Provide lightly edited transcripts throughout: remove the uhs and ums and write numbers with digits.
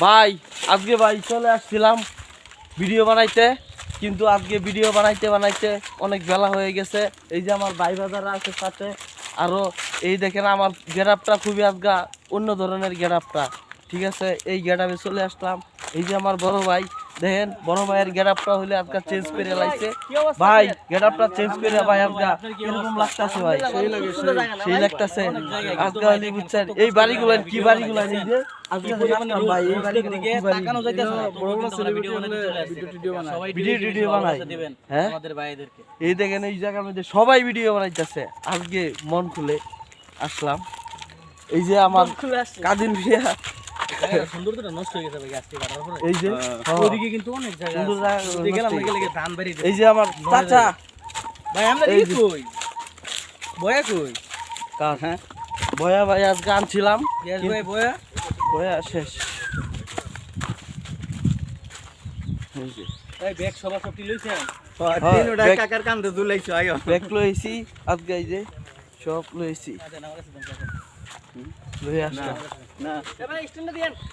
ভাই আজকে ভাই চলে আসছিলাম ভিডিও বানাইতে, কিন্তু আজকে ভিডিও বানাইতে বানাইতে অনেক বেলা হয়ে গেছে। এই যে আমার ভাই বাজাররা আছে সাথে, আরও এই দেখেন আমার গেটআপটা খুবই আজগা অন্য ধরনের গেটআপটা, ঠিক আছে। এই গেটআপে চলে আসলাম। এই যে আমার বড় ভাই, দেখেন বড় ভাইয়ের গেটআপটা হইলে আজকে চেঞ্জ করে লাইছে ভাই। গেটআপটা চেঞ্জ করে ভাই আজকে কিরকম লাগতাছে ভাই? সেই লাগতাছে আজকে হইলে বুঝছেন। এই বাড়িগুলো কি বাড়িগুলো এই যে আজকে আসলাম ভাই, এই বাড়িগুলো কি বাড়ি? বড় বড় সেলিব্রিটি হলে ভিডিও বানায়, হ্যাঁ আমাদের ভাইদেরকে। এই দেখেন এই জায়গার মধ্যে সবাই ভিডিও বানাইতেছে। আজকে মন খুলে আসলাম। এই যে আমার কাদিন ভিয়া সুন্দরটা নষ্ট হয়ে গেছে ভাই আজকে বাড়ার পরে। এই যে ওদিকে কিন্তু অনেক জায়গা সুন্দর জায়গা গেলাম গেলে ধান বাড়ি। এই যে আমার চাচা ভাই, আমরা কি কই বয়া কই কার? হ্যাঁ বয়া ভাই আজকে আনছিলাম। ভাই বয়া বয়া শেষ। এই ব্যাগ সবা সবটি লইছেন? তিনটা কাকার কান্দে দুলাইছো আইও। ব্যাগ লইছি আজকে, এই যে সব লইছি।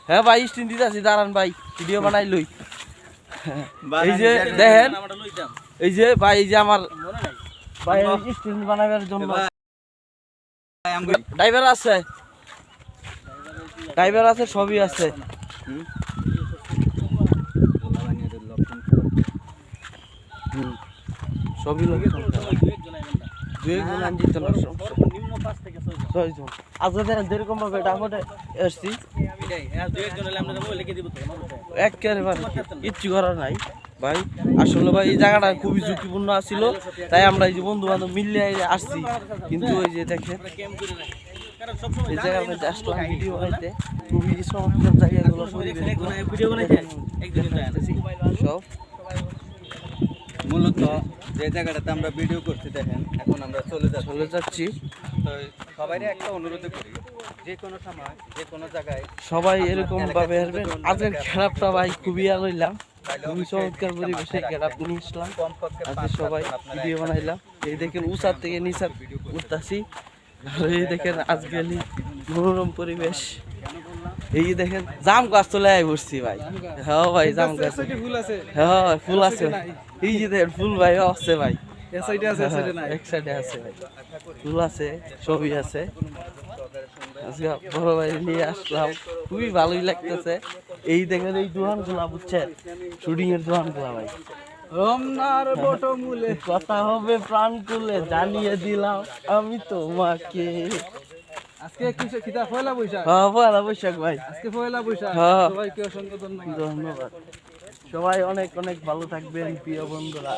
হ্যাঁ ভাই স্ট্যান্ড দিতেছি, দাঁড়ান ভাই ভিডিও বানাই লই। এই যে দেখেন, এই যে ভাই এই যে আমার ভাই স্ট্যান্ড বানাবার জন্য ড্রাইভার আছে, ড্রাইভার আছে, সবই আছে। সবই লোক যেরকম ভাবে ডাকটে এসছি কিচ্ছু করার নাই ভাই। আসলে ভাই এই জায়গাটা খুবই ঝুঁকিপূর্ণ ছিল, তাই আমরা এই যে বন্ধু বান্ধব মিলিয়ে আসছি। কিন্তু ওই যে দেখেন এই জায়গার মধ্যে আসলাম ভিডিও বানাইতে, খুবই চমৎকার জায়গাগুলো সব। মূলত যে জায়গাটাতে আমরা ভিডিও করছি দেখেন, এখন আমরা চলে যাচ্ছি। তো সবাই একটা অনুরোধ করি, যে কোনো সময় যে কোনো জায়গায় সবাই এরকম ভাবে আসবেন। আজকের খেলাপটা ভাই খুবই আলোইলাম, খুবই চমৎকার পরিবেশে খেলাপ নিয়ে আসলাম। আজকে সবাই ভিডিও বানাইলাম। এই দেখেন উঁচার থেকে নিচার উঠতেছি, আর এই দেখেন আজকে মনোরম পরিবেশ। এই দেখেন জাম গাছ চলে আই বসছি ভাই। হ্যাঁ ভাই জাম গাছ, হ্যাঁ ফুল আছে। এই যে দেখেন ফুল ভাই আছে ভাই, এক সাইডে আছে ভাই, ফুল আছে, ছবি আছে। আজকে বড় ভাই নিয়ে আসলাম, খুবই ভালোই লাগতেছে। এই দেখেন এই দোকানগুলা বুঝছেন, শুটিং এর দোকানগুলা ভাই। কথা হবে প্রাণ খুলে জানিয়ে দিলাম আমি তোমাকে। আজকে পয়লা বৈশাখ। হ্যাঁ পয়লা বৈশাখ ভাই, আজকে পয়লা বৈশাখ। সবাইকে অসংখ্য ধন্যবাদ। সবাই অনেক অনেক ভালো থাকবেন প্রিয় বন্ধুরা।